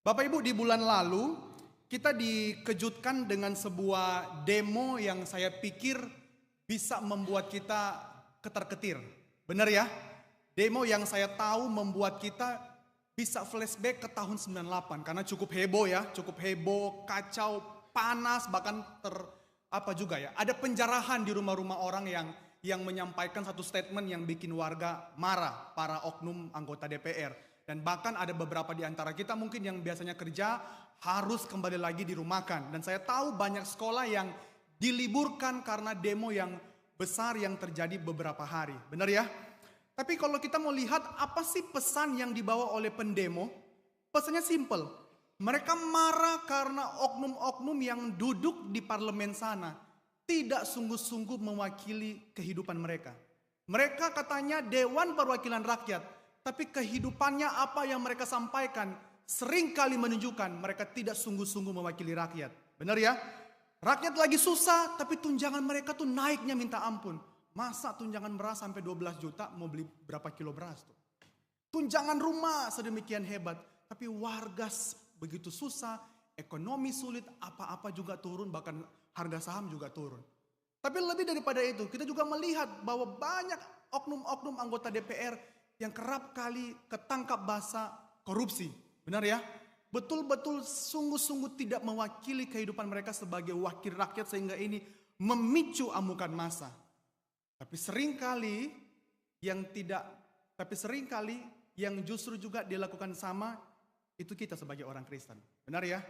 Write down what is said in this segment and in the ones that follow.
Bapak Ibu, di bulan lalu kita dikejutkan dengan sebuah demo yang saya pikir bisa membuat kita ketar-ketir. Benar ya? Demo yang saya tahu membuat kita bisa flashback ke tahun 98 karena cukup heboh ya, cukup heboh, kacau, panas, bahkan apa juga ya. Ada penjarahan di rumah-rumah orang yang menyampaikan satu statement yang bikin warga marah, para oknum anggota DPR. Dan bahkan ada beberapa di antara kita mungkin yang biasanya kerja harus kembali lagi dirumahkan. Dan saya tahu banyak sekolah yang diliburkan karena demo yang besar yang terjadi beberapa hari. Benar ya? Tapi kalau kita mau lihat apa sih pesan yang dibawa oleh pendemo? Pesannya simple. Mereka marah karena oknum-oknum yang duduk di parlemen sana tidak sungguh-sungguh mewakili kehidupan mereka. Mereka katanya Dewan Perwakilan Rakyat. Tapi kehidupannya apa yang mereka sampaikan seringkali menunjukkan mereka tidak sungguh-sungguh mewakili rakyat. Benar ya? Rakyat lagi susah tapi tunjangan mereka tuh naiknya minta ampun. Masa tunjangan beras sampai 12 juta mau beli berapa kilo beras tuh? Tunjangan rumah sedemikian hebat. Tapi warga begitu susah, ekonomi sulit, apa-apa juga turun, bahkan harga saham juga turun. Tapi lebih daripada itu, kita juga melihat bahwa banyak oknum-oknum anggota DPR yang kerap kali ketangkap basah korupsi. Benar ya? Betul-betul sungguh-sungguh tidak mewakili kehidupan mereka sebagai wakil rakyat sehingga ini memicu amukan massa. Tapi seringkali yang justru juga dilakukan sama itu kita sebagai orang Kristen. Benar ya?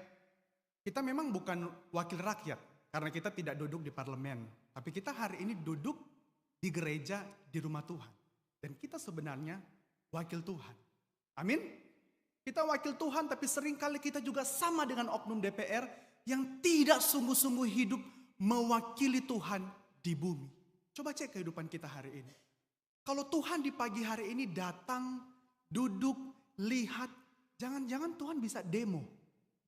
Kita memang bukan wakil rakyat karena kita tidak duduk di parlemen. Tapi kita hari ini duduk di gereja di rumah Tuhan. Dan kita sebenarnya wakil Tuhan. Amin? Kita wakil Tuhan tapi seringkali kita juga sama dengan oknum DPR yang tidak sungguh-sungguh hidup mewakili Tuhan di bumi. Coba cek kehidupan kita hari ini. Kalau Tuhan di pagi hari ini datang, duduk, lihat, jangan-jangan Tuhan bisa demo.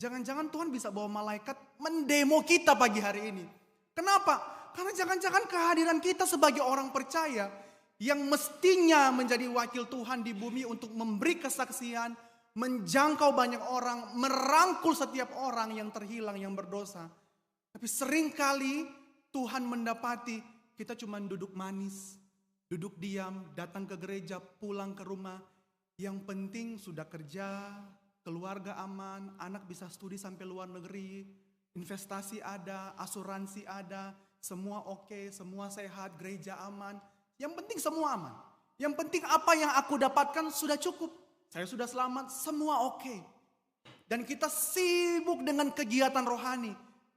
Jangan-jangan Tuhan bisa bawa malaikat mendemo kita pagi hari ini. Kenapa? Karena jangan-jangan kehadiran kita sebagai orang percaya yang mestinya menjadi wakil Tuhan di bumi untuk memberi kesaksian, menjangkau banyak orang, merangkul setiap orang yang terhilang, yang berdosa. Tapi seringkali Tuhan mendapati kita cuma duduk manis, duduk diam, datang ke gereja, pulang ke rumah. Yang penting sudah kerja, keluarga aman, anak bisa studi sampai luar negeri, investasi ada, asuransi ada, semua oke, semua sehat, gereja aman. Yang penting semua aman. Yang penting apa yang aku dapatkan sudah cukup. Saya sudah selamat, semua oke. Dan kita sibuk dengan kegiatan rohani.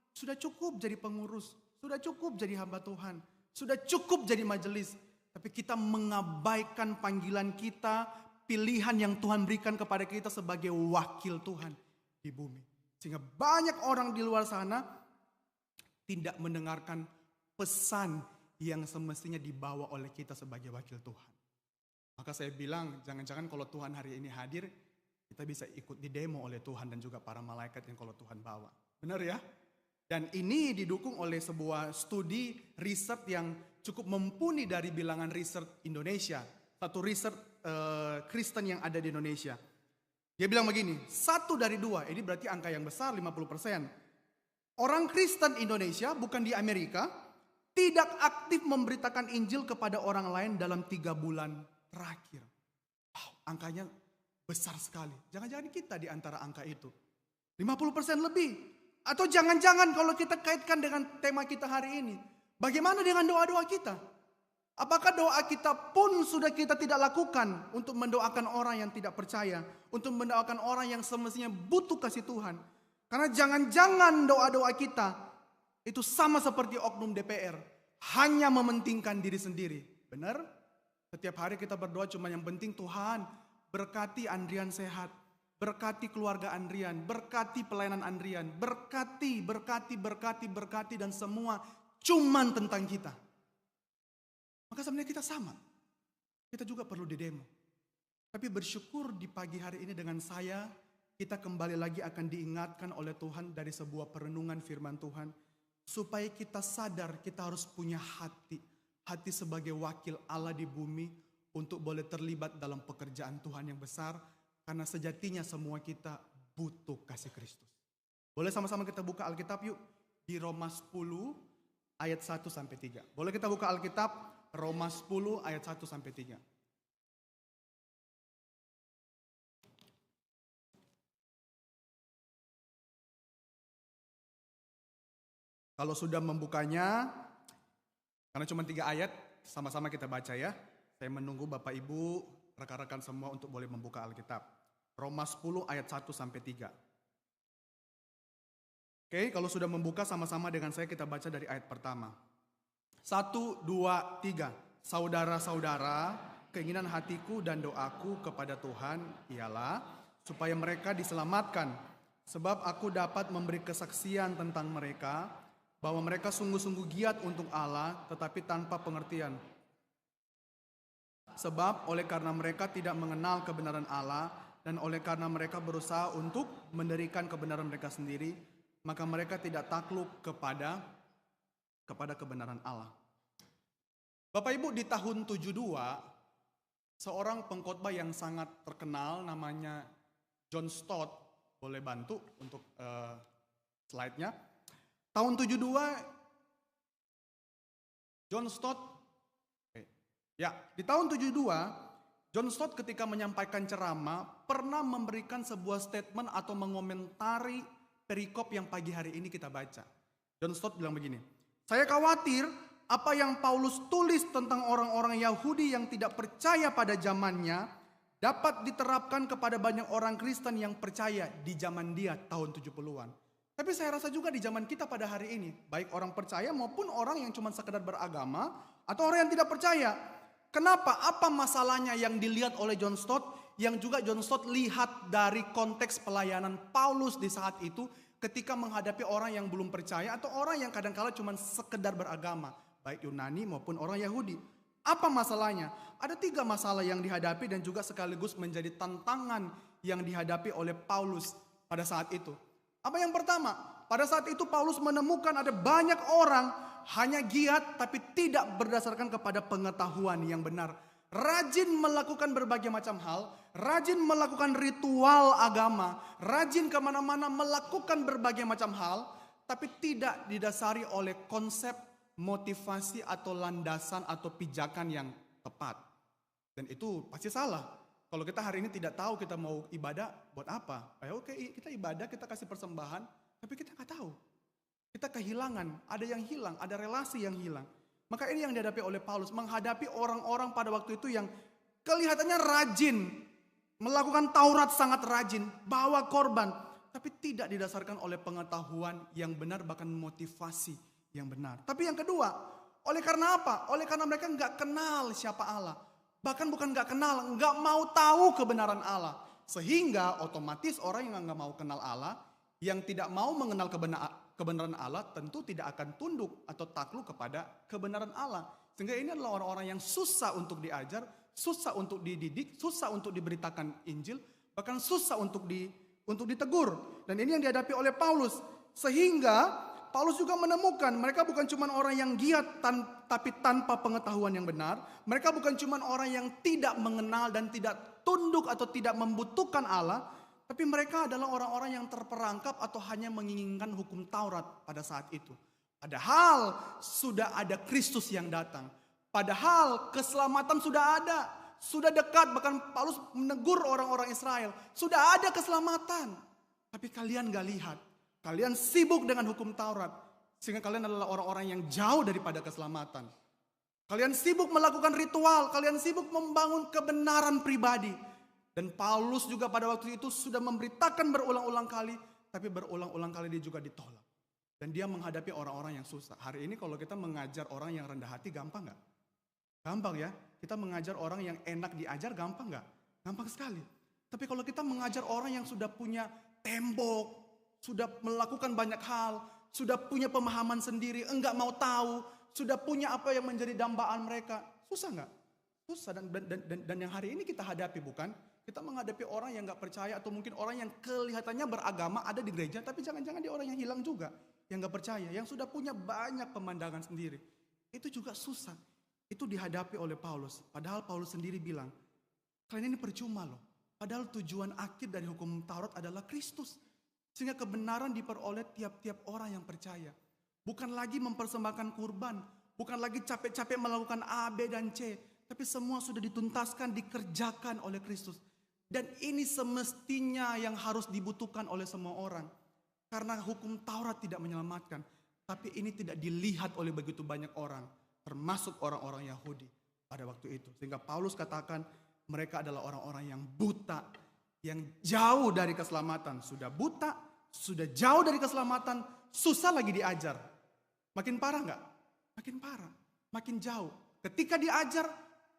Sudah cukup jadi pengurus. Sudah cukup jadi hamba Tuhan. Sudah cukup jadi majelis. Tapi kita mengabaikan panggilan kita, pilihan yang Tuhan berikan kepada kita sebagai wakil Tuhan di bumi. Sehingga banyak orang di luar sana tidak mendengarkan pesan yang semestinya dibawa oleh kita sebagai wakil Tuhan. Maka saya bilang, jangan-jangan kalau Tuhan hari ini hadir, kita bisa ikut di demo oleh Tuhan dan juga para malaikat yang kalau Tuhan bawa. Benar ya? Dan ini didukung oleh sebuah studi riset yang cukup mumpuni dari bilangan riset Indonesia. Satu riset Kristen yang ada di Indonesia. Dia bilang begini, 1 dari 2, ini berarti angka yang besar 50%. Orang Kristen Indonesia, bukan di Amerika, tidak aktif memberitakan Injil kepada orang lain dalam 3 bulan terakhir. Wow, angkanya besar sekali. Jangan-jangan kita di antara angka itu. 50% lebih. Atau jangan-jangan kalau kita kaitkan dengan tema kita hari ini. Bagaimana dengan doa-doa kita? Apakah doa kita pun sudah kita tidak lakukan untuk mendoakan orang yang tidak percaya? Untuk mendoakan orang yang semestinya butuh kasih Tuhan? Karena jangan-jangan doa-doa kita itu sama seperti oknum DPR. Hanya mementingkan diri sendiri. Benar? Setiap hari kita berdoa cuma yang penting Tuhan berkati Andrian sehat. Berkati keluarga Andrian. Berkati pelayanan Andrian. Berkati dan semua cuman tentang kita. Maka sebenarnya kita sama. Kita juga perlu didemo. Tapi bersyukur di pagi hari ini dengan saya, kita kembali lagi akan diingatkan oleh Tuhan dari sebuah perenungan firman Tuhan. Supaya kita sadar kita harus punya hati. Hati sebagai wakil Allah di bumi untuk boleh terlibat dalam pekerjaan Tuhan yang besar. Karena sejatinya semua kita butuh kasih Kristus. Boleh sama-sama kita buka Alkitab yuk. Di Roma 10 ayat 1 sampai 3. Boleh kita buka Alkitab Roma 10 ayat 1 sampai 3. Kalau sudah membukanya, karena cuma 3 ayat, sama-sama kita baca ya. Saya menunggu Bapak Ibu, rekan-rekan semua untuk boleh membuka Alkitab. Roma 10 ayat 1 sampai 3. Oke, kalau sudah membuka sama-sama dengan saya kita baca dari ayat pertama. 1, 2, 3. Saudara-saudara, keinginan hatiku dan doaku kepada Tuhan ialah supaya mereka diselamatkan. Sebab aku dapat memberi kesaksian tentang mereka, bahwa mereka sungguh-sungguh giat untuk Allah tetapi tanpa pengertian. Sebab oleh karena mereka tidak mengenal kebenaran Allah dan oleh karena mereka berusaha untuk mendirikan kebenaran mereka sendiri, maka mereka tidak takluk kepada kebenaran Allah. Bapak Ibu, di tahun 72 seorang pengkhotbah yang sangat terkenal namanya John Stott, boleh bantu untuk slide-nya. Tahun 72, John Stott, di tahun 72, John Stott ketika menyampaikan ceramah, pernah memberikan sebuah statement atau mengomentari perikop yang pagi hari ini kita baca. John Stott bilang begini, saya khawatir apa yang Paulus tulis tentang orang-orang Yahudi yang tidak percaya pada zamannya, dapat diterapkan kepada banyak orang Kristen yang percaya di zaman dia tahun 70-an. Tapi saya rasa juga di zaman kita pada hari ini, baik orang percaya maupun orang yang cuma sekedar beragama atau orang yang tidak percaya. Kenapa? Apa masalahnya yang dilihat oleh John Stott, yang juga John Stott lihat dari konteks pelayanan Paulus di saat itu ketika menghadapi orang yang belum percaya atau orang yang kadang-kala cuma sekedar beragama, baik Yunani maupun orang Yahudi. Apa masalahnya? Ada 3 masalah yang dihadapi dan juga sekaligus menjadi tantangan yang dihadapi oleh Paulus pada saat itu. Apa yang pertama? Pada saat itu Paulus menemukan ada banyak orang hanya giat tapi tidak berdasarkan kepada pengetahuan yang benar. Rajin melakukan berbagai macam hal, rajin melakukan ritual agama, rajin kemana-mana melakukan berbagai macam hal, tapi tidak didasari oleh konsep, motivasi atau landasan atau pijakan yang tepat. Dan itu pasti salah. Kalau kita hari ini tidak tahu kita mau ibadah buat apa. Oke, kita ibadah, kita kasih persembahan, tapi kita nggak tahu. Kita kehilangan, ada yang hilang, ada relasi yang hilang. Maka ini yang dihadapi oleh Paulus, menghadapi orang-orang pada waktu itu yang kelihatannya rajin, melakukan Taurat sangat rajin, bawa korban, tapi tidak didasarkan oleh pengetahuan yang benar, bahkan motivasi yang benar. Tapi yang kedua, oleh karena apa? Oleh karena mereka nggak kenal siapa Allah. Bahkan bukan nggak kenal, nggak mau tahu kebenaran Allah. Sehingga otomatis orang yang nggak mau kenal Allah, yang tidak mau mengenal kebenaran Allah, tentu tidak akan tunduk atau takluk kepada kebenaran Allah. Sehingga ini adalah orang-orang yang susah untuk diajar, susah untuk dididik, susah untuk diberitakan Injil, bahkan susah untuk ditegur. Dan ini yang dihadapi oleh Paulus. Sehingga Paulus juga menemukan mereka bukan cuma orang yang giat tapi tanpa pengetahuan yang benar. Mereka bukan cuma orang yang tidak mengenal dan tidak tunduk atau tidak membutuhkan Allah. Tapi mereka adalah orang-orang yang terperangkap atau hanya menginginkan hukum Taurat pada saat itu. Padahal sudah ada Kristus yang datang. Padahal keselamatan sudah ada. Sudah dekat, bahkan Paulus menegur orang-orang Israel. Sudah ada keselamatan. Tapi kalian gak lihat. Kalian sibuk dengan hukum Taurat. Sehingga kalian adalah orang-orang yang jauh daripada keselamatan. Kalian sibuk melakukan ritual. Kalian sibuk membangun kebenaran pribadi. Dan Paulus juga pada waktu itu sudah memberitakan berulang-ulang kali. Tapi berulang-ulang kali dia juga ditolak. Dan dia menghadapi orang-orang yang susah. Hari ini kalau kita mengajar orang yang rendah hati gampang gak? Gampang ya. Kita mengajar orang yang enak diajar gampang gak? Gampang sekali. Tapi kalau kita mengajar orang yang sudah punya tembok, sudah melakukan banyak hal, sudah punya pemahaman sendiri, enggak mau tahu, sudah punya apa yang menjadi dambaan mereka. Susah enggak? Susah dan yang hari ini kita hadapi bukan? Kita menghadapi orang yang enggak percaya atau mungkin orang yang kelihatannya beragama ada di gereja, tapi jangan-jangan dia orang yang hilang juga, yang enggak percaya, yang sudah punya banyak pemandangan sendiri. Itu juga susah. Itu dihadapi oleh Paulus. Padahal Paulus sendiri bilang, kalian ini percuma loh. Padahal tujuan akhir dari hukum Taurat adalah Kristus. Sehingga kebenaran diperoleh tiap-tiap orang yang percaya. Bukan lagi mempersembahkan kurban. Bukan lagi capek-capek melakukan A, B, dan C. Tapi semua sudah dituntaskan, dikerjakan oleh Kristus. Dan ini semestinya yang harus dibutuhkan oleh semua orang. Karena hukum Taurat tidak menyelamatkan. Tapi ini tidak dilihat oleh begitu banyak orang. Termasuk orang-orang Yahudi pada waktu itu. Sehingga Paulus katakan mereka adalah orang-orang yang buta. Yang jauh dari keselamatan. Sudah buta, sudah jauh dari keselamatan, susah lagi diajar. Makin parah nggak? Makin parah, makin jauh. Ketika diajar,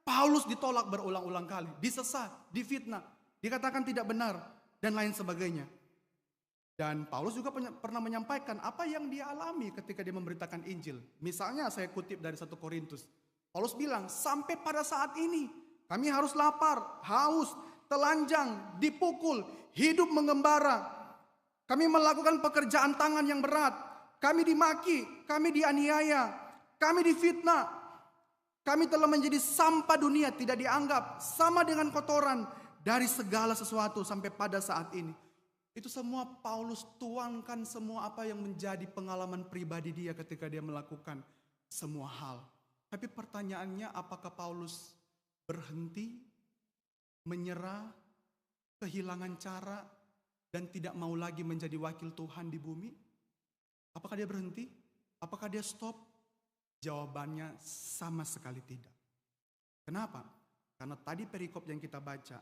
Paulus ditolak berulang-ulang kali. Disesat, difitnah, dikatakan tidak benar, dan lain sebagainya. Dan Paulus juga pernah menyampaikan apa yang dia alami ketika dia memberitakan Injil. Misalnya saya kutip dari 1 Korintus. Paulus bilang, sampai pada saat ini kami harus lapar, haus, telanjang, dipukul, hidup mengembara. Kami melakukan pekerjaan tangan yang berat. Kami dimaki, kami dianiaya, kami difitnah. Kami telah menjadi sampah dunia, tidak dianggap, sama dengan kotoran dari segala sesuatu sampai pada saat ini. Itu semua Paulus tuangkan semua apa yang menjadi pengalaman pribadi dia ketika dia melakukan semua hal. Tapi pertanyaannya, apakah Paulus berhenti, menyerah, kehilangan cara, dan tidak mau lagi menjadi wakil Tuhan di bumi? Apakah dia berhenti? Apakah dia stop? Jawabannya sama sekali tidak. Kenapa? Karena tadi perikop yang kita baca,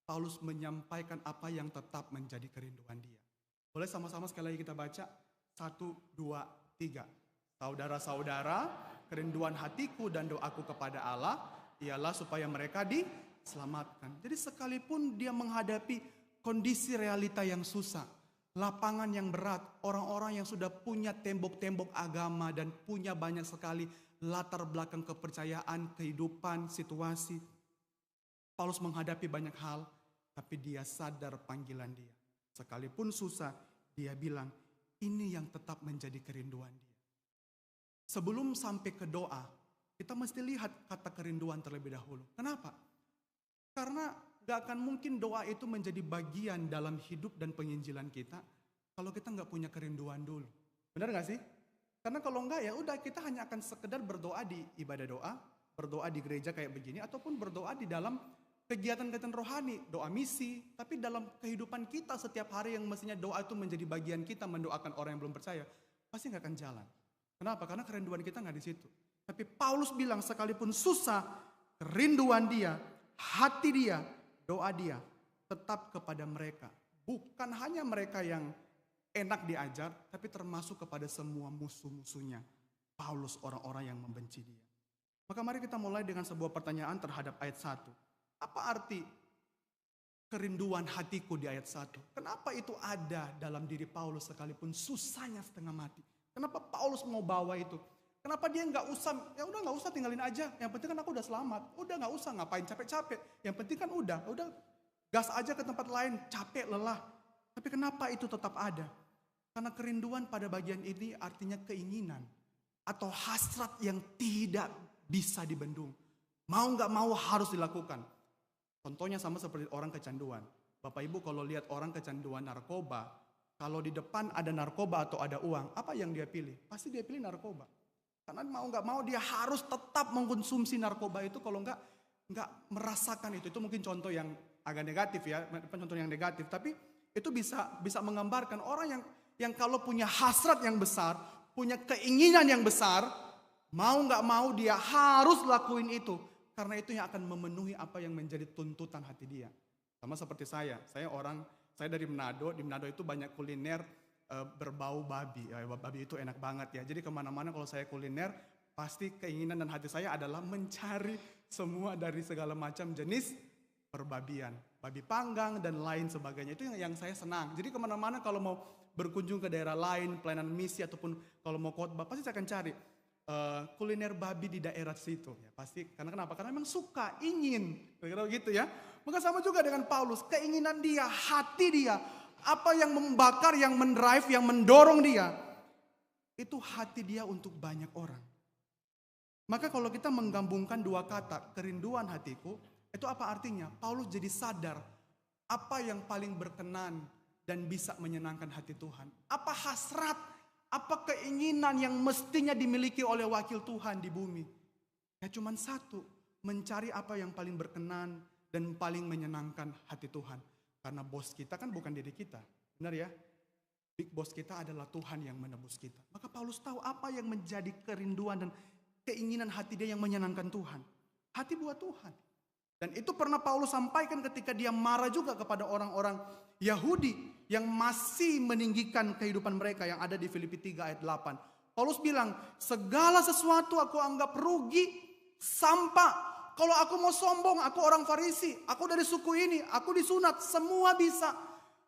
Paulus menyampaikan apa yang tetap menjadi kerinduan dia. Boleh sama-sama sekali lagi kita baca? 1, 2, 3. Saudara-saudara, kerinduan hatiku dan doaku kepada Allah ialah supaya mereka diselamatkan. Jadi sekalipun dia menghadapi kondisi realita yang susah, lapangan yang berat, orang-orang yang sudah punya tembok-tembok agama dan punya banyak sekali latar belakang kepercayaan, kehidupan, situasi. Paulus menghadapi banyak hal, tapi dia sadar panggilan dia. Sekalipun susah, dia bilang, ini yang tetap menjadi kerinduan dia. Sebelum sampai ke doa, kita mesti lihat kata kerinduan terlebih dahulu. Kenapa? Karena gak akan mungkin doa itu menjadi bagian dalam hidup dan penginjilan kita kalau kita gak punya kerinduan dulu. Benar gak sih? Karena kalau enggak ya udah kita hanya akan sekedar berdoa di ibadah doa, berdoa di gereja kayak begini, ataupun berdoa di dalam kegiatan-kegiatan rohani, doa misi. Tapi dalam kehidupan kita setiap hari yang mestinya doa itu menjadi bagian kita mendoakan orang yang belum percaya, pasti gak akan jalan. Kenapa? Karena kerinduan kita gak di situ. Tapi Paulus bilang sekalipun susah, kerinduan dia, hati dia, doa dia tetap kepada mereka. Bukan hanya mereka yang enak diajar, tapi termasuk kepada semua musuh-musuhnya. Paulus, orang-orang yang membenci dia. Maka mari kita mulai dengan sebuah pertanyaan terhadap ayat 1. Apa arti kerinduan hatiku di ayat 1? Kenapa itu ada dalam diri Paulus sekalipun susahnya setengah mati? Kenapa Paulus mau bawa itu? Kenapa dia nggak usah tinggalin aja. Yang penting kan aku udah selamat. Udah nggak usah ngapain capek-capek. Yang penting kan udah gas aja ke tempat lain, capek, lelah. Tapi kenapa itu tetap ada? Karena kerinduan pada bagian ini artinya keinginan atau hasrat yang tidak bisa dibendung. Mau nggak mau harus dilakukan. Contohnya sama seperti orang kecanduan. Bapak Ibu kalau lihat orang kecanduan narkoba, kalau di depan ada narkoba atau ada uang, apa yang dia pilih? Pasti dia pilih narkoba. Karena mau nggak mau dia harus tetap mengkonsumsi narkoba itu, kalau nggak merasakan itu. Itu mungkin contoh yang agak negatif ya, contoh yang negatif. Tapi itu bisa menggambarkan orang yang kalau punya hasrat yang besar, punya keinginan yang besar, mau nggak mau dia harus lakuin itu. Karena itu yang akan memenuhi apa yang menjadi tuntutan hati dia. Sama seperti saya dari Manado. Di Manado itu banyak kuliner berbau babi. Babi itu enak banget ya. Jadi kemana-mana kalau saya kuliner, pasti keinginan dan hati saya adalah mencari semua dari segala macam jenis perbabian. Babi panggang dan lain sebagainya. Itu yang saya senang. Jadi kemana-mana kalau mau berkunjung ke daerah lain, pelayanan misi ataupun kalau mau khotbah, pasti saya akan cari kuliner babi di daerah situ. Ya, pasti karena kenapa? Karena memang suka, ingin, kira-kira gitu ya. Maka sama juga dengan Paulus, keinginan dia, hati dia, apa yang membakar, yang mendrive, yang mendorong dia, itu hati dia untuk banyak orang. Maka kalau kita menggabungkan dua kata, kerinduan hatiku, itu apa artinya? Paulus jadi sadar Apa yang paling berkenan dan bisa menyenangkan hati Tuhan? Apa hasrat, apa keinginan yang mestinya dimiliki oleh wakil Tuhan di bumi? Ya cuma satu, mencari apa yang paling berkenan dan paling menyenangkan hati Tuhan. Karena bos kita kan bukan diri kita, benar ya? Big boss kita adalah Tuhan yang menebus kita. Maka Paulus tahu apa yang menjadi kerinduan dan keinginan hati dia yang menyenangkan Tuhan. Hati buat Tuhan. Dan itu pernah Paulus sampaikan ketika dia marah juga kepada orang-orang Yahudi yang masih meninggikan kehidupan mereka yang ada di Filipi 3 ayat 8. Paulus bilang, segala sesuatu aku anggap rugi, sampah. Kalau aku mau sombong, aku orang Farisi, aku dari suku ini, aku disunat, semua bisa.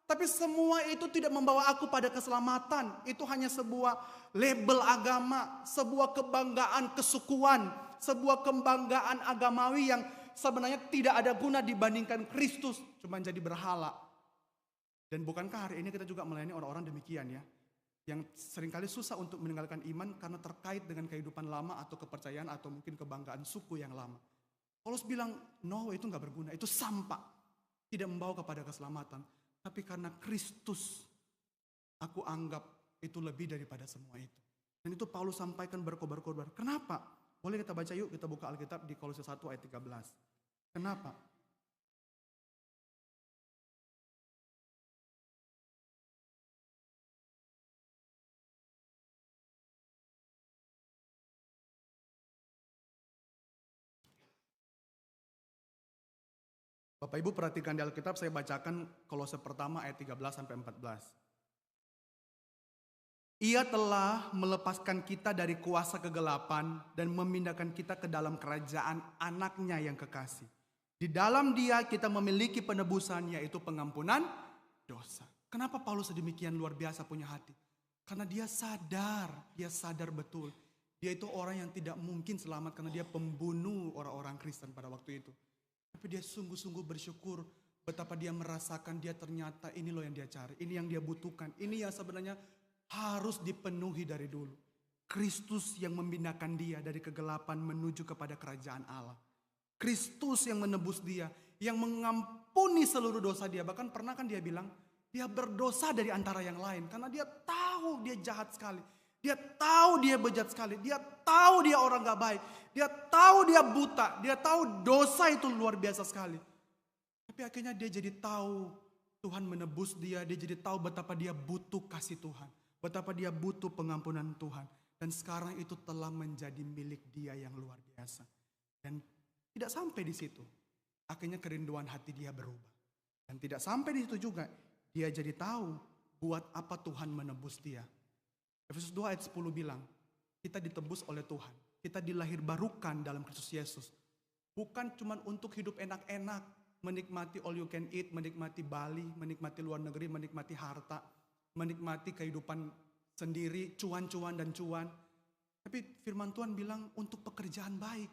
Tapi semua itu tidak membawa aku pada keselamatan. Itu hanya sebuah label agama, sebuah kebanggaan kesukuan, sebuah kebanggaan agamawi yang sebenarnya tidak ada guna dibandingkan Kristus, cuma jadi berhala. Dan bukankah hari ini kita juga melayani orang-orang demikian ya, yang seringkali susah untuk meninggalkan iman karena terkait dengan kehidupan lama atau kepercayaan atau mungkin kebanggaan suku yang lama. Paulus bilang, no, itu gak berguna, itu sampah, tidak membawa kepada keselamatan. Tapi karena Kristus, aku anggap itu lebih daripada semua itu. Dan itu Paulus sampaikan berkobar-kobar. Kenapa? Boleh kita baca yuk, kita buka Alkitab di Kolose 1 ayat 13. Kenapa? Bapak Ibu perhatikan di Alkitab, saya bacakan Kolose pertama ayat 13 sampai 14. Ia telah melepaskan kita dari kuasa kegelapan dan memindahkan kita ke dalam kerajaan anaknya yang kekasih. Di dalam dia kita memiliki penebusan, yaitu pengampunan dosa. Kenapa Paulus sedemikian luar biasa punya hati? Karena dia sadar betul. Dia itu orang yang tidak mungkin selamat karena dia pembunuh orang-orang Kristen pada waktu itu. Tapi dia sungguh-sungguh bersyukur betapa dia merasakan dia ternyata ini loh yang dia cari. Ini yang dia butuhkan. Ini yang sebenarnya harus dipenuhi dari dulu. Kristus yang memindahkan dia dari kegelapan menuju kepada kerajaan Allah. Kristus yang menebus dia, yang mengampuni seluruh dosa dia. Bahkan pernah kan dia bilang, dia berdosa dari antara yang lain. Karena dia tahu dia jahat sekali. Dia tahu dia bejat sekali. Dia tahu dia orang gak baik. Dia tahu dia buta. Dia tahu dosa itu luar biasa sekali. Tapi akhirnya dia jadi tahu Tuhan menebus dia. Dia jadi tahu betapa dia butuh kasih Tuhan. Betapa dia butuh pengampunan Tuhan. Dan sekarang itu telah menjadi milik dia yang luar biasa. Dan tidak sampai di situ. Akhirnya kerinduan hati dia berubah. Dan tidak sampai di situ juga. Dia jadi tahu buat apa Tuhan menebus dia. Efesus 2 ayat 10 bilang, kita ditebus oleh Tuhan. Kita dilahirbarukan dalam Kristus Yesus. Bukan cuma untuk hidup enak-enak. Menikmati all you can eat, menikmati Bali, menikmati luar negeri, menikmati harta. Menikmati kehidupan sendiri, cuan-cuan dan cuan. Tapi firman Tuhan bilang untuk pekerjaan baik.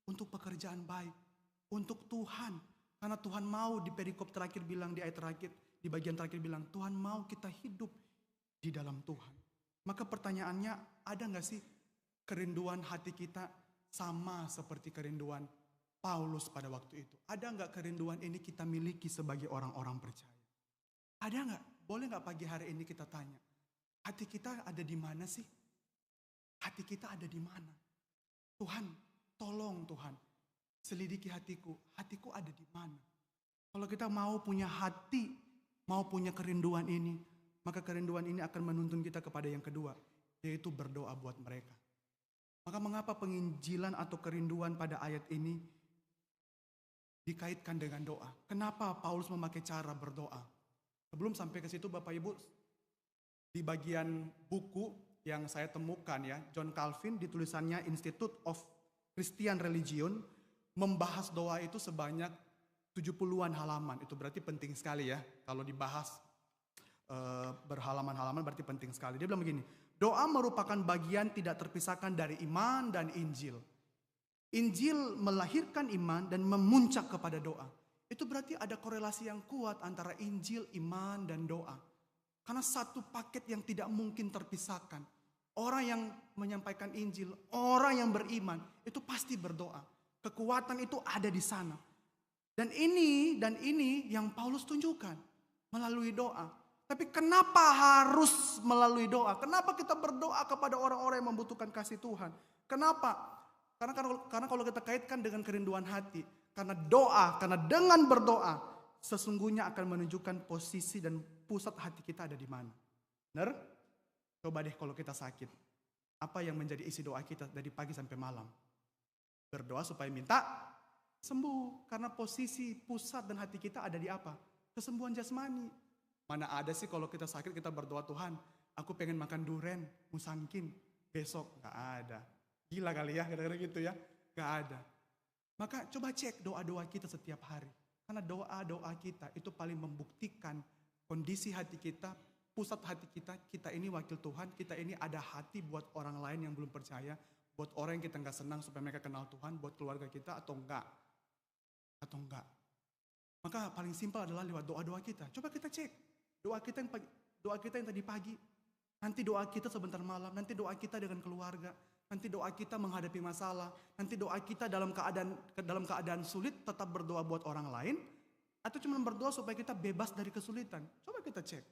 Untuk pekerjaan baik. Untuk Tuhan. Karena Tuhan mau di perikop terakhir bilang, di ayat terakhir, di bagian terakhir bilang, Tuhan mau kita hidup di dalam Tuhan. Maka pertanyaannya, ada gak sih kerinduan hati kita sama seperti kerinduan Paulus pada waktu itu? Ada gak kerinduan ini kita miliki sebagai orang-orang percaya? Ada gak? Boleh gak pagi hari ini kita tanya, hati kita ada di mana sih? Hati kita ada di mana? Tuhan, tolong Tuhan, selidiki hatiku. Hatiku ada di mana? Kalau kita mau punya hati, mau punya kerinduan ini, maka kerinduan ini akan menuntun kita kepada yang kedua, yaitu berdoa buat mereka. Maka mengapa penginjilan atau kerinduan pada ayat ini dikaitkan dengan doa? Kenapa Paulus memakai cara berdoa? Sebelum sampai ke situ Bapak Ibu, di bagian buku yang saya temukan ya, John Calvin di tulisannya Institute of Christian Religion membahas doa itu sebanyak 70-an halaman. Itu berarti penting sekali ya kalau dibahas berhalaman-halaman berarti penting sekali. Dia bilang begini, doa merupakan bagian tidak terpisahkan dari iman dan Injil. Injil melahirkan iman dan memuncak kepada doa. Itu berarti ada korelasi yang kuat antara Injil, iman, dan doa. Karena satu paket yang tidak mungkin terpisahkan. Orang yang menyampaikan Injil, orang yang beriman, itu pasti berdoa. Kekuatan itu ada di sana. Dan ini yang Paulus tunjukkan melalui doa. Tapi kenapa harus melalui doa? Kenapa kita berdoa kepada orang-orang yang membutuhkan kasih Tuhan? Kenapa? Karena kalau kita kaitkan dengan kerinduan hati, karena dengan berdoa, sesungguhnya akan menunjukkan posisi dan pusat hati kita ada di mana. Benar? Coba deh kalau kita sakit, apa yang menjadi isi doa kita dari pagi sampai malam? Berdoa supaya minta sembuh. Karena posisi pusat dan hati kita ada di apa? Kesembuhan jasmani. Mana ada sih kalau kita sakit kita berdoa, Tuhan, aku pengen makan duren, musangkin, besok. Gak ada. Gila kali ya, kadang-kadang gitu ya. Gak ada. Maka coba cek doa-doa kita setiap hari. Karena doa-doa kita itu paling membuktikan kondisi hati kita, pusat hati kita ini wakil Tuhan, kita ini ada hati buat orang lain yang belum percaya, buat orang yang kita gak senang supaya mereka kenal Tuhan, buat keluarga kita atau enggak. Maka paling simpel adalah lewat doa-doa kita. Coba kita cek. Doa kita yang tadi pagi, nanti doa kita sebentar malam, nanti doa kita dengan keluarga, nanti doa kita menghadapi masalah, nanti doa kita dalam keadaan sulit tetap berdoa buat orang lain, atau cuma berdoa supaya kita bebas dari kesulitan. Coba kita cek.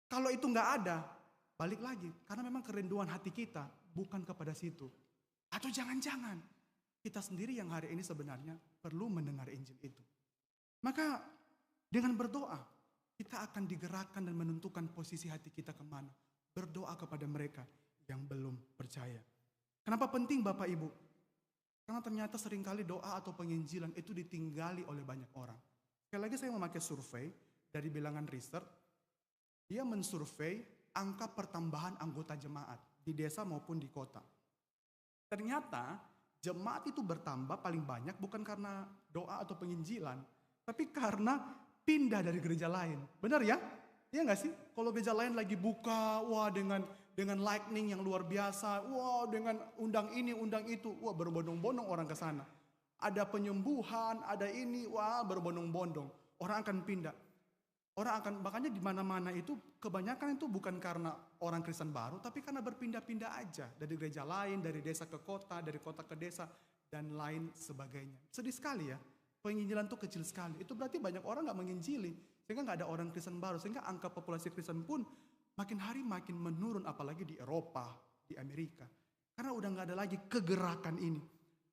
Kalau itu nggak ada, balik lagi, karena memang kerinduan hati kita bukan kepada situ. Atau jangan-jangan kita sendiri yang hari ini sebenarnya perlu mendengar Injil itu. Maka dengan berdoa, kita akan digerakkan dan menentukan posisi hati kita kemana. Berdoa kepada mereka yang belum percaya. Kenapa penting Bapak Ibu? Karena ternyata seringkali doa atau penginjilan itu ditinggali oleh banyak orang. Sekali lagi saya memakai survei dari bilangan research. Dia mensurvei angka pertambahan anggota jemaat di desa maupun di kota. Ternyata jemaat itu bertambah paling banyak bukan karena doa atau penginjilan, tapi karena pindah dari gereja lain. Benar ya? Iya gak sih? Kalau gereja lain lagi buka, wah dengan lightning yang luar biasa, wah dengan undang ini, undang itu, wah berbondong-bondong orang ke sana. Ada penyembuhan, ada ini, wah berbondong-bondong. Orang akan pindah. Makanya di mana-mana itu kebanyakan itu bukan karena orang Kristen baru, tapi karena berpindah-pindah aja. Dari gereja lain, dari desa ke kota, dari kota ke desa, dan lain sebagainya. Sedih sekali ya. Penginjilan itu kecil sekali. Itu berarti banyak orang gak menginjili. Sehingga gak ada orang Kristen baru. Sehingga angka populasi Kristen pun makin hari makin menurun. Apalagi di Eropa, di Amerika. Karena udah gak ada lagi kegerakan ini.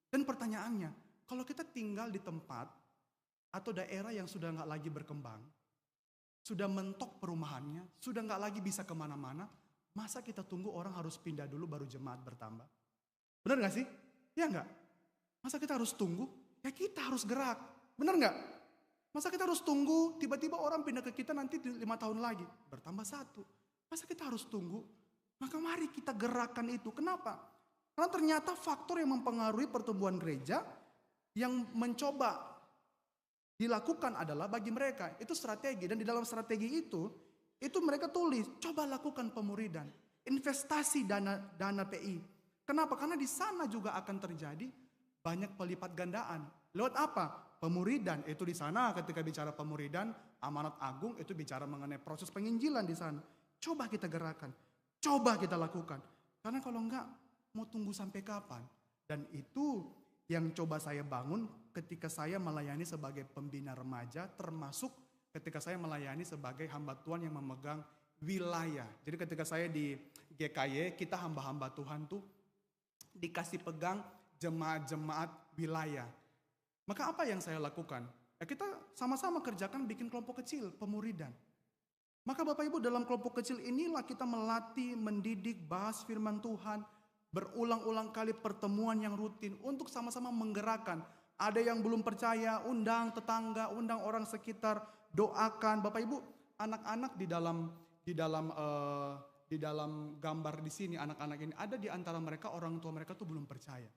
Dan pertanyaannya, kalau kita tinggal di tempat atau daerah yang sudah gak lagi berkembang, sudah mentok perumahannya, sudah gak lagi bisa kemana-mana, masa kita tunggu orang harus pindah dulu baru jemaat bertambah? Benar gak sih? Ya gak? Masa kita harus tunggu? Ya kita harus gerak, benar nggak? Masa kita harus tunggu tiba-tiba orang pindah ke kita nanti 5 tahun lagi bertambah 1? Masa kita harus tunggu? Maka mari kita gerakan itu. Kenapa? Karena ternyata faktor yang mempengaruhi pertumbuhan gereja yang mencoba dilakukan adalah bagi mereka itu strategi, dan di dalam strategi itu mereka tulis coba lakukan pemuridan, investasi dana PI. Kenapa? Karena di sana juga akan terjadi banyak pelipat gandaan. Lewat apa? Pemuridan. Itu di sana ketika bicara pemuridan, amanat agung itu bicara mengenai proses penginjilan di sana. Coba kita gerakan. Coba kita lakukan. Karena kalau enggak, mau tunggu sampai kapan? Dan itu yang coba saya bangun ketika saya melayani sebagai pembina remaja, termasuk ketika saya melayani sebagai hamba Tuhan yang memegang wilayah. Jadi ketika saya di GKY, kita hamba-hamba Tuhan tuh dikasih pegang jemaat-jemaat wilayah. Maka apa yang saya lakukan? Ya kita sama-sama kerjakan bikin kelompok kecil, pemuridan. Maka Bapak Ibu dalam kelompok kecil inilah kita melatih, mendidik, bahas firman Tuhan. Berulang-ulang kali pertemuan yang rutin untuk sama-sama menggerakkan. Ada yang belum percaya, undang tetangga, undang orang sekitar, doakan. Bapak Ibu, anak-anak di dalam gambar di sini, anak-anak ini ada di antara mereka orang tua mereka tuh belum percaya.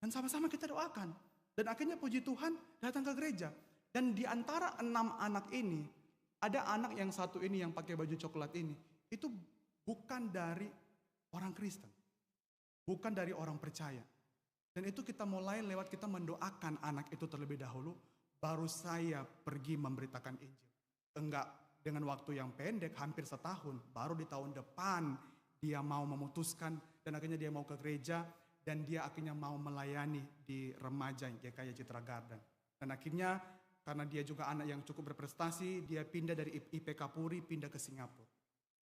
Dan sama-sama kita doakan. Dan akhirnya puji Tuhan datang ke gereja. Dan di antara 6 anak ini, ada anak yang satu ini yang pakai baju coklat ini. Itu bukan dari orang Kristen. Bukan dari orang percaya. Dan itu kita mulai lewat kita mendoakan anak itu terlebih dahulu. Baru saya pergi memberitakan Injil. Enggak dengan waktu yang pendek, hampir setahun. Baru di tahun depan dia mau memutuskan dan akhirnya dia mau ke gereja. Dan dia akhirnya mau melayani di remaja GKY Citra Garden. Dan akhirnya karena dia juga anak yang cukup berprestasi, dia pindah dari IPK Puri, pindah ke Singapura.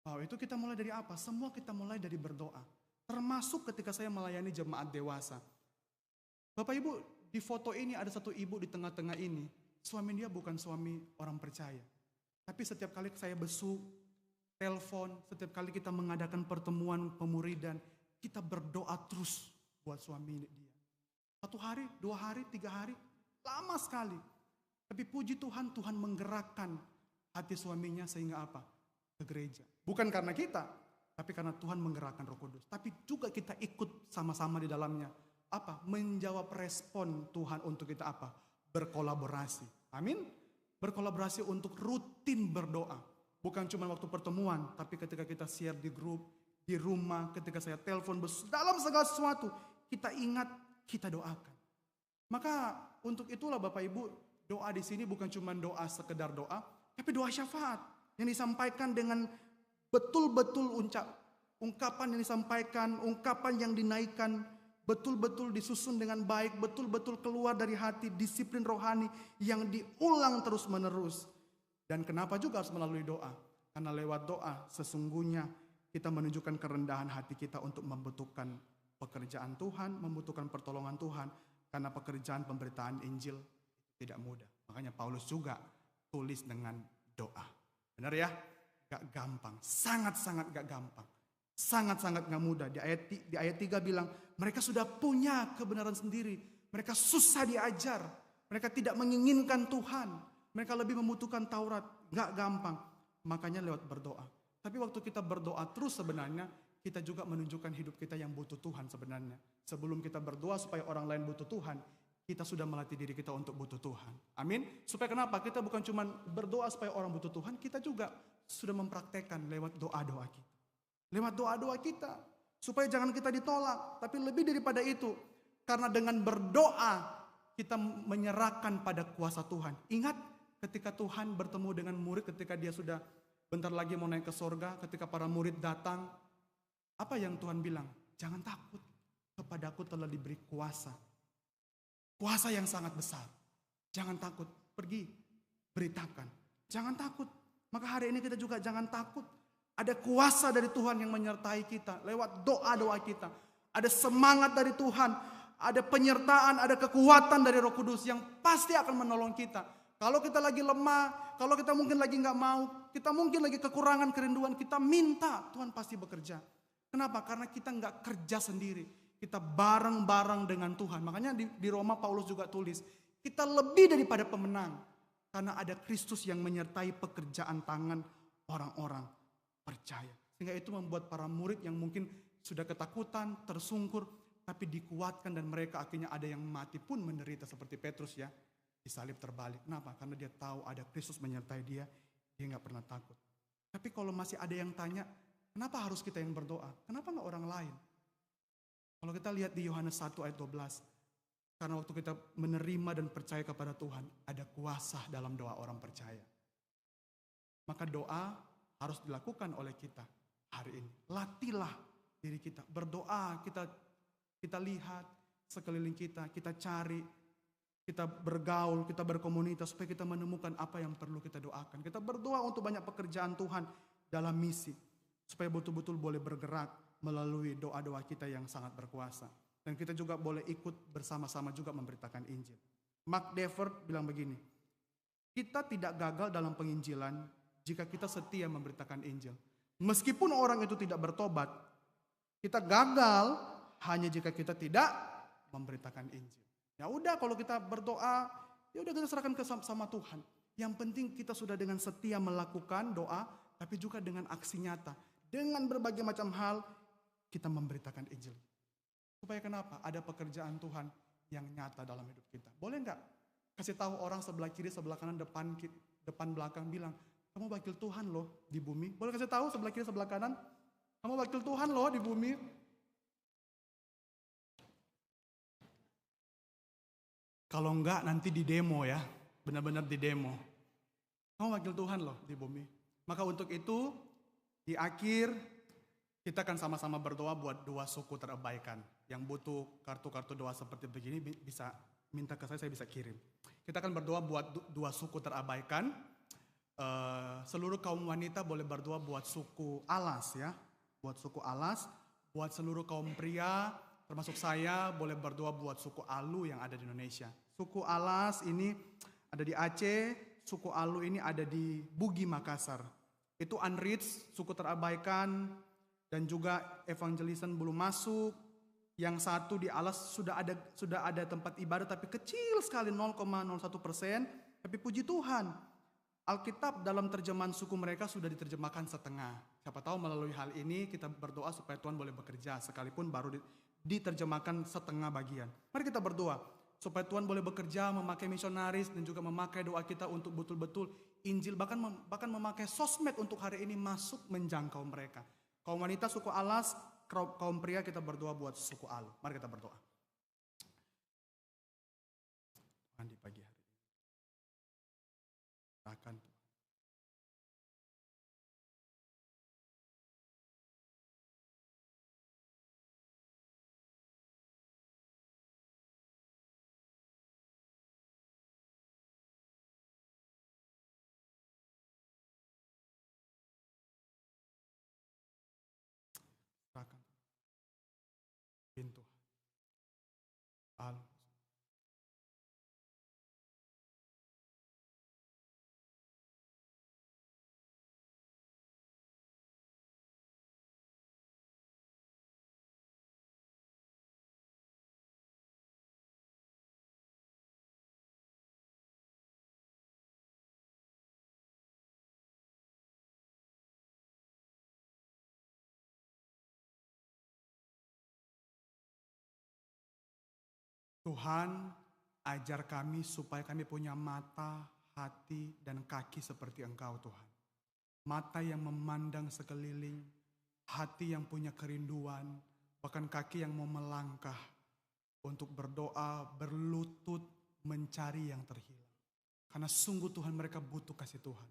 Wow, itu kita mulai dari apa? Semua kita mulai dari berdoa. Termasuk ketika saya melayani jemaat dewasa. Bapak Ibu, di foto ini ada satu ibu di tengah-tengah ini. Suami dia bukan suami orang percaya. Tapi setiap kali saya besuk, telepon, setiap kali kita mengadakan pertemuan pemuridan, kita berdoa terus buat suami dia. 1 hari, 2 hari, 3 hari, lama sekali. Tapi puji Tuhan, Tuhan menggerakkan hati suaminya sehingga apa? Ke gereja. Bukan karena kita, tapi karena Tuhan menggerakkan Roh Kudus. Tapi juga kita ikut sama-sama di dalamnya. Apa? Menjawab respon Tuhan untuk kita apa? Berkolaborasi. Amin. Berkolaborasi untuk rutin berdoa. Bukan cuma waktu pertemuan, tapi ketika kita share di grup, di rumah, ketika saya telepon, dalam segala sesuatu, kita ingat, kita doakan. Maka untuk itulah Bapak Ibu, doa di sini bukan cuma doa sekedar doa, tapi doa syafaat yang disampaikan dengan betul-betul ungkapan yang disampaikan, ungkapan yang dinaikkan, betul-betul disusun dengan baik, betul-betul keluar dari hati, disiplin rohani yang diulang terus-menerus. Dan kenapa juga harus melalui doa? Karena lewat doa sesungguhnya kita menunjukkan kerendahan hati kita untuk membutuhkan pekerjaan Tuhan, membutuhkan pertolongan Tuhan. Karena pekerjaan pemberitaan Injil tidak mudah. Makanya Paulus juga tulis dengan doa. Benar ya? Gak gampang, sangat-sangat gak gampang. Sangat-sangat gak mudah. Di ayat 3 bilang, mereka sudah punya kebenaran sendiri. Mereka susah diajar. Mereka tidak menginginkan Tuhan. Mereka lebih membutuhkan Taurat. Gak gampang. Makanya lewat berdoa. Tapi waktu kita berdoa terus sebenarnya, kita juga menunjukkan hidup kita yang butuh Tuhan sebenarnya. Sebelum kita berdoa supaya orang lain butuh Tuhan, kita sudah melatih diri kita untuk butuh Tuhan. Amin. Supaya kenapa? Kita bukan cuma berdoa supaya orang butuh Tuhan, kita juga sudah mempraktekkan lewat doa-doa kita. Lewat doa-doa kita. Supaya jangan kita ditolak. Tapi lebih daripada itu, karena dengan berdoa, kita menyerahkan pada kuasa Tuhan. Ingat ketika Tuhan bertemu dengan murid, ketika dia sudah bentar lagi mau naik ke sorga, ketika para murid datang, apa yang Tuhan bilang? Jangan takut, kepadaku telah diberi kuasa. Kuasa yang sangat besar. Jangan takut, pergi, beritakan. Jangan takut. Maka hari ini kita juga jangan takut. Ada kuasa dari Tuhan yang menyertai kita lewat doa-doa kita. Ada semangat dari Tuhan, ada penyertaan, ada kekuatan dari Roh Kudus yang pasti akan menolong kita. Kalau kita lagi lemah, kalau kita mungkin lagi nggak mau, kita mungkin lagi kekurangan kerinduan, kita minta, Tuhan pasti bekerja. Kenapa? Karena kita nggak kerja sendiri. Kita bareng-bareng dengan Tuhan. Makanya di Roma Paulus juga tulis, kita lebih daripada pemenang. Karena ada Kristus yang menyertai pekerjaan tangan orang-orang percaya. Sehingga itu membuat para murid yang mungkin sudah ketakutan, tersungkur, tapi dikuatkan dan mereka akhirnya ada yang mati pun menderita seperti Petrus ya. Disalib terbalik. Kenapa? Karena dia tahu ada Kristus menyertai dia nggak pernah takut. Tapi kalau masih ada yang tanya, kenapa harus kita yang berdoa? Kenapa nggak orang lain? Kalau kita lihat di Yohanes 1 ayat 12, karena waktu kita menerima dan percaya kepada Tuhan, ada kuasa dalam doa orang percaya. Maka doa harus dilakukan oleh kita hari ini. Latihlah diri kita. Berdoa, kita lihat sekeliling kita cari, kita bergaul, kita berkomunitas supaya kita menemukan apa yang perlu kita doakan. Kita berdoa untuk banyak pekerjaan Tuhan dalam misi. Supaya betul-betul boleh bergerak melalui doa-doa kita yang sangat berkuasa. Dan kita juga boleh ikut bersama-sama juga memberitakan Injil. Mark Dever bilang begini, kita tidak gagal dalam penginjilan jika kita setia memberitakan Injil. Meskipun orang itu tidak bertobat, kita gagal hanya jika kita tidak memberitakan Injil. Ya udah kalau kita berdoa, ya udah kita serahkan sama Tuhan. Yang penting kita sudah dengan setia melakukan doa, tapi juga dengan aksi nyata. Dengan berbagai macam hal, kita memberitakan Injil. Supaya kenapa? Ada pekerjaan Tuhan yang nyata dalam hidup kita. Boleh nggak kasih tahu orang sebelah kiri, sebelah kanan, depan belakang, bilang, kamu wakil Tuhan loh di bumi. Boleh kasih tahu sebelah kiri, sebelah kanan, kamu wakil Tuhan loh di bumi. Kalau enggak nanti di demo ya, benar-benar di demo. Kamu wakil Tuhan loh di bumi. Maka untuk itu, di akhir kita akan sama-sama berdoa buat 2 suku terabaikan. Yang butuh kartu-kartu doa seperti begini bisa minta ke saya bisa kirim. Kita akan berdoa buat dua suku terabaikan. Seluruh kaum wanita boleh berdoa buat suku Alas ya. Buat suku Alas. Buat seluruh kaum pria, termasuk saya, boleh berdoa buat suku Alu yang ada di Indonesia. Suku Alas ini ada di Aceh, suku Alu ini ada di Bugi, Makassar. Itu unreached, suku terabaikan, dan juga evangelism belum masuk. Yang satu di Alas sudah ada tempat ibadah tapi kecil sekali 0,01%. Tapi puji Tuhan, Alkitab dalam terjemahan suku mereka sudah diterjemahkan setengah. Siapa tahu melalui hal ini kita berdoa supaya Tuhan boleh bekerja sekalipun baru diterjemahkan setengah bagian. Mari kita berdoa supaya Tuhan boleh bekerja memakai misionaris dan juga memakai doa kita untuk betul-betul Injil bahkan memakai sosmed untuk hari ini masuk menjangkau mereka. Kaum wanita suku Alas, kaum pria kita berdoa buat suku Alu. Mari kita berdoa. Tuhan di pagi hari ini akan Tuhan. Serahkan pintu Alu. Tuhan, ajar kami supaya kami punya mata, hati, dan kaki seperti Engkau Tuhan. Mata yang memandang sekeliling, hati yang punya kerinduan, bahkan kaki yang mau melangkah untuk berdoa, berlutut, mencari yang terhilang. Karena sungguh Tuhan mereka butuh kasih Tuhan.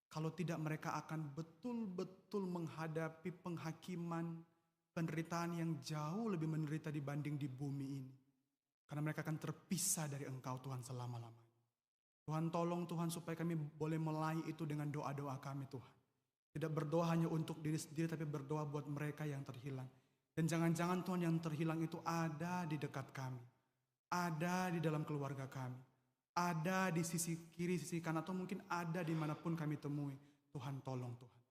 Kalau tidak mereka akan betul-betul menghadapi penghakiman, penderitaan yang jauh lebih menderita dibanding di bumi ini. Karena mereka akan terpisah dari Engkau Tuhan selama-lamanya. Tuhan tolong Tuhan supaya kami boleh melayan itu dengan doa-doa kami Tuhan. Tidak berdoa hanya untuk diri sendiri tapi berdoa buat mereka yang terhilang. Dan jangan-jangan Tuhan yang terhilang itu ada di dekat kami. Ada di dalam keluarga kami. Ada di sisi kiri, sisi kanan atau mungkin ada dimanapun kami temui. Tuhan tolong Tuhan.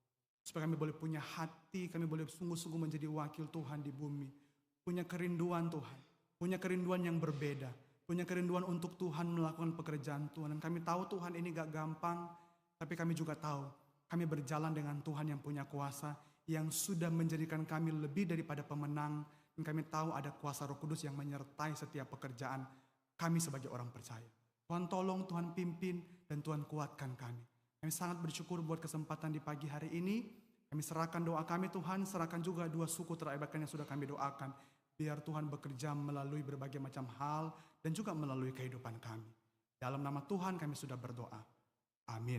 Supaya kami boleh punya hati, kami boleh sungguh-sungguh menjadi wakil Tuhan di bumi. Punya kerinduan Tuhan. Punya kerinduan yang berbeda. Punya kerinduan untuk Tuhan melakukan pekerjaan Tuhan. Dan kami tahu Tuhan ini gak gampang. Tapi kami juga tahu. Kami berjalan dengan Tuhan yang punya kuasa. Yang sudah menjadikan kami lebih daripada pemenang. Dan kami tahu ada kuasa Roh Kudus yang menyertai setiap pekerjaan kami sebagai orang percaya. Tuhan tolong, Tuhan pimpin, dan Tuhan kuatkan kami. Kami sangat bersyukur buat kesempatan di pagi hari ini. Kami serahkan doa kami Tuhan. Serahkan juga dua suku terabaikan yang sudah kami doakan. Biar Tuhan bekerja melalui berbagai macam hal dan juga melalui kehidupan kami. Dalam nama Tuhan kami sudah berdoa. Amin.